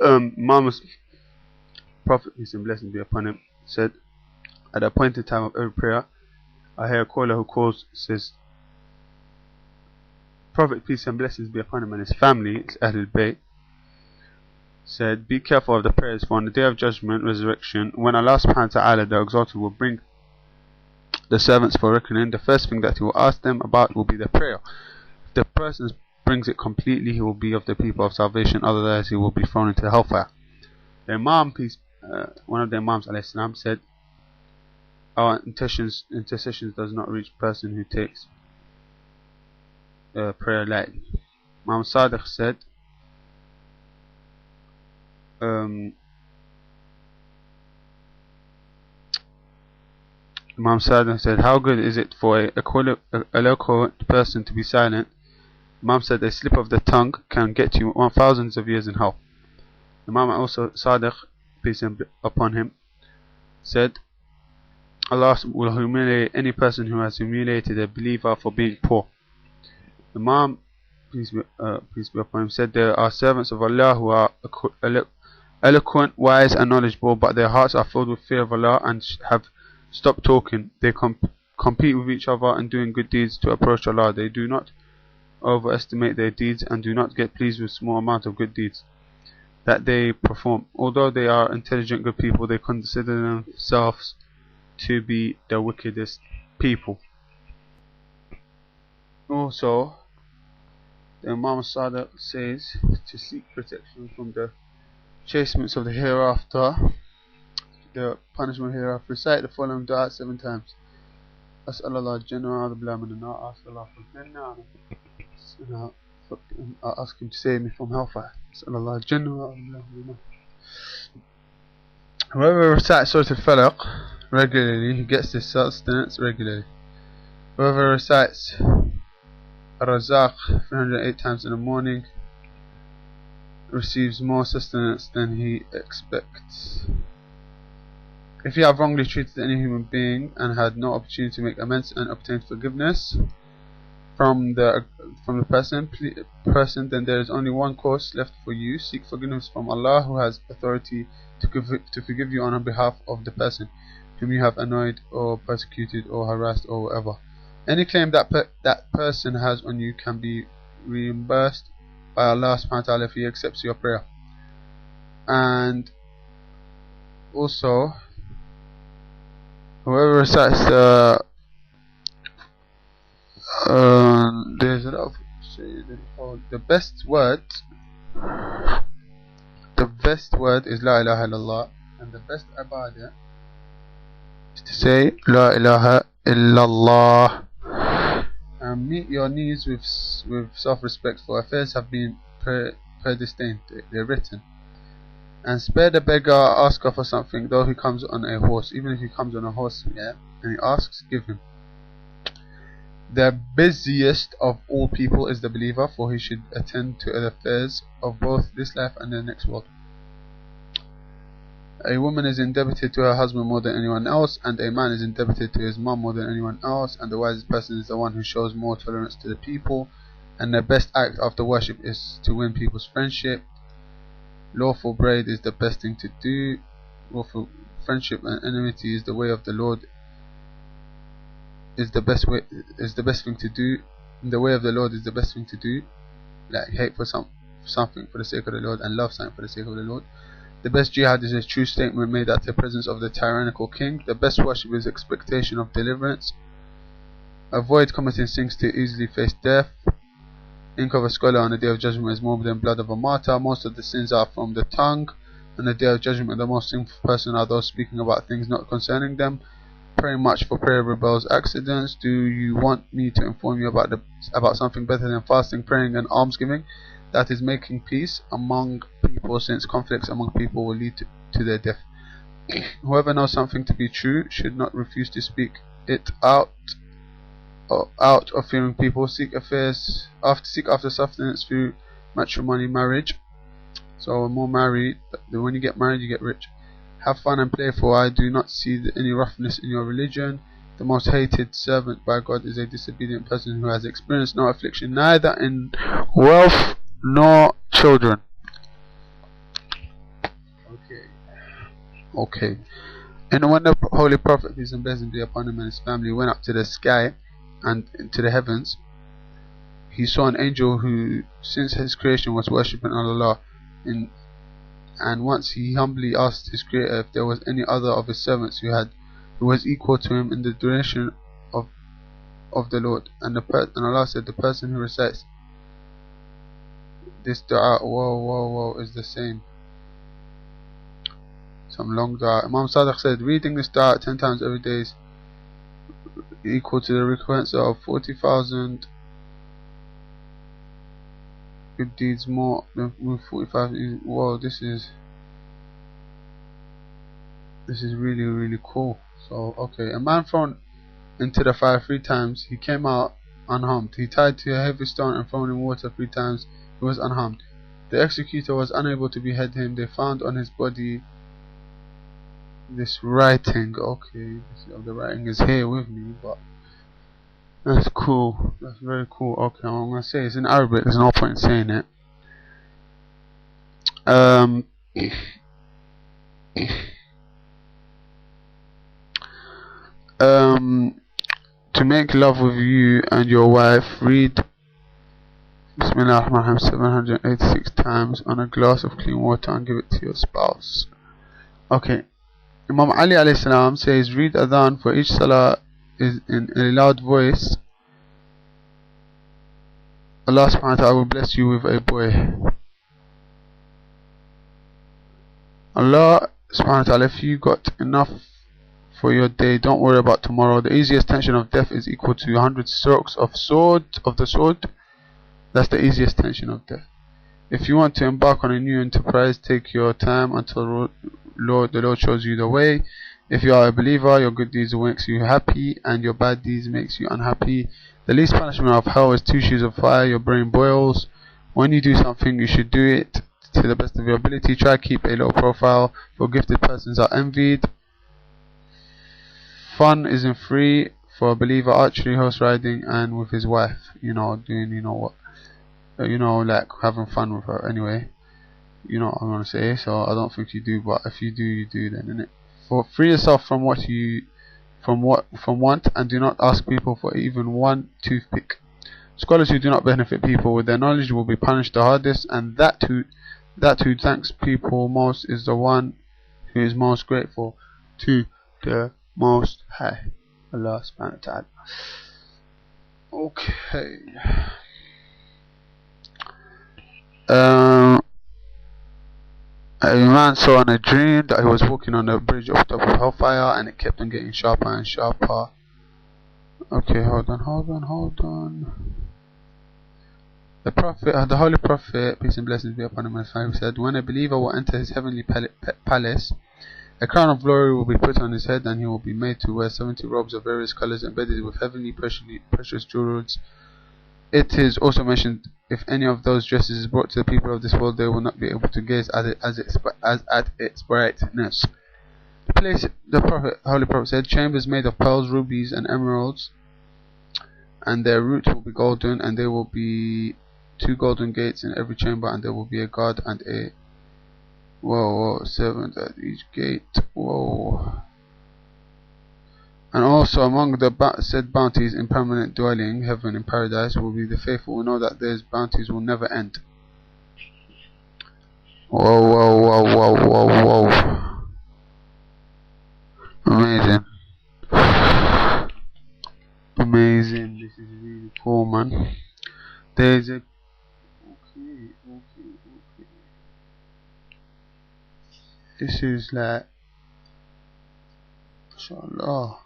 Muhammad's Prophet, peace and blessings be upon him, said, at the appointed time of every prayer, I hear a caller who calls, says, Prophet, peace and blessings be upon him and his family, it's Ahlul Bayt, said, be careful of the prayers, for on the day of judgment, resurrection, when Allah subhanahu wa ta'ala, the Exalted, will bring the servants for reckoning, the first thing that he will ask them about will be the prayer. If the person brings it completely, he will be of the people of salvation, otherwise he will be thrown into the hellfire. The Imam, one of the Imams ﷺ, said, our intercessions does not reach a person who takes prayer lightly. Imam Sadiq said, Imam Sadiq said, how good is it for a eloquent person to be silent? Imam said, a slip of the tongue can get you thousands of years in hell. Imam also Sadiq, peace be upon him, said, Allah will humiliate any person who has humiliated a believer for being poor. Imam, peace be upon him, said, there are servants of Allah who are eloquent, wise and knowledgeable, but their hearts are filled with fear of Allah and have stopped talking. They compete with each other and doing good deeds to approach Allah. They do not overestimate their deeds and do not get pleased with small amount of good deeds that they perform. Although they are intelligent good people, they consider themselves to be the wickedest people. Also, the Imam Sadiq says to seek protection from the chastisements of the hereafter, the punishment hereafter. Recite the following dua 7 times. As'Allah Jannah wa a'udhu billahi minan nar. Ask Allah for Jannah. I ask him to save me from hellfire. As'Allah Jannah wa a'udhu billahi minan nar. Whoever recites Surah Al-Falaq regularly, he gets this sustenance regularly. Whoever recites Ar-Razaq 308 times in the morning receives more sustenance than he expects. If you have wrongly treated any human being and had no opportunity to make amends and obtain forgiveness from the person, then there is only one course left for you. Seek forgiveness from Allah, who has authority to forgive you on behalf of the person whom you have annoyed or persecuted or harassed or whatever. Any claim that that person has on you can be reimbursed by Allah subhanahu wa ta'ala if He accepts your prayer. And also, whoever recites there's a lot of the best word is La ilaha illallah, and the best ibadah is to say La ilaha illallah. Meet your needs with self-respect, for affairs have been predestined, they're written. And spare the beggar, asker for something, though he comes on a horse. Even if he comes on a horse, and he asks, give him. The busiest of all people is the believer, for he should attend to the affairs of both this life and the next world. A woman is indebted to her husband more than anyone else, and a man is indebted to his mom more than anyone else, and the wisest person is the one who shows more tolerance to the people, and the best act after worship is to win people's friendship. Lawful braid is the best thing to do. Lawful friendship and enmity is the way of the Lord, is the best thing to do. In the way of the Lord is the best thing to do. Like hate for something for the sake of the Lord, and love something for the sake of the Lord. The best jihad is a true statement made at the presence of the tyrannical king. The best worship is expectation of deliverance. Avoid committing sins to easily face death. Ink of a scholar on the day of judgment is more than blood of a martyr. Most of the sins are from the tongue. On the day of judgment, the most sinful person are those speaking about things not concerning them. Praying much for prayer rebels accidents. Do you want me to inform you about something better than fasting, praying, and almsgiving? That is making peace among people, since conflicts among people will lead to their death. Whoever knows something to be true should not refuse to speak it out of fearing people. Seek after sustenance through matrimony, marriage. So more married, when you get married you get rich. Have fun and play, for I do not see any roughness in your religion. The most hated servant by God is a disobedient person who has experienced no affliction, neither in wealth nor children. Okay. And when the Holy Prophet, peace and blessings be upon him and his family, went up to the sky and into the heavens, he saw an angel who, since his creation, was worshipping Allah. And once he humbly asked his Creator if there was any other of his servants who was equal to him in the duration of the Lord. And Allah said, the person who recites this dua, whoa, is the same. Some long dua. Imam Sadiq said, reading this dua 10 times every day is equal to the recompense of 40,000 good deeds more than 45. Whoa, this is really cool. So okay, a man thrown into the fire 3 times, he came out unharmed. He tied to a heavy stone and thrown in water 3 times, he was unharmed. The executor was unable to behead him. They found on his body this writing. Okay, the writing is here with me, but that's cool. That's very cool. Okay, I'm gonna say it's in Arabic. There's no point in saying it. To make love with you and your wife, read Bismillah ar-Rahman 786 times on a glass of clean water and give it to your spouse. Okay. Imam Ali alayhi salam says, read adhan for each salah is in a loud voice. Allah subhanahu wa ta'ala will bless you with a boy. Allah subhanahu wa ta'ala, if you got enough for your day, don't worry about tomorrow. The easiest tension of death is equal to 100 strokes of the sword. That's the easiest tension of death. If you want to embark on a new enterprise, take your time until the Lord shows you the way. If you are a believer, your good deeds makes you happy and your bad deeds makes you unhappy. The least punishment of hell is 2 sheets of fire. Your brain boils. When you do something, you should do it to the best of your ability. Try keep a low profile, for gifted persons are envied. Fun isn't free for a believer. Archery, horse riding, and with his wife, doing like having fun with her. Anyway, you know what I'm gonna say. So I don't think you do, but if you do, you do then, innit? For free yourself from want, and do not ask people for even one toothpick. Scholars who do not benefit people with their knowledge will be punished the hardest, and that who thanks people most is the one who is most grateful to the Most High, Allah subhanahu wa ta'ala. Okay. A man saw in a dream that he was walking on a bridge off top of hellfire, and it kept on getting sharper and sharper. Okay, hold on. The Holy Prophet, peace and blessings be upon him, said, when a believer will enter his heavenly palace, a crown of glory will be put on his head, and he will be made to wear 70 robes of various colors embedded with heavenly precious jewels. It is also mentioned, if any of those dresses is brought to the people of this world, they will not be able to gaze at it as at its brightness. The Holy Prophet said, chambers made of pearls, rubies, and emeralds, and their roots will be golden, and there will be 2 golden gates in every chamber, and there will be a guard and a servant at each gate. And also among the said bounties in permanent dwelling, heaven in paradise, will be the faithful who know that these bounties will never end. Whoa. Amazing. This is really cool, man. There's a okay. This is like, inshallah.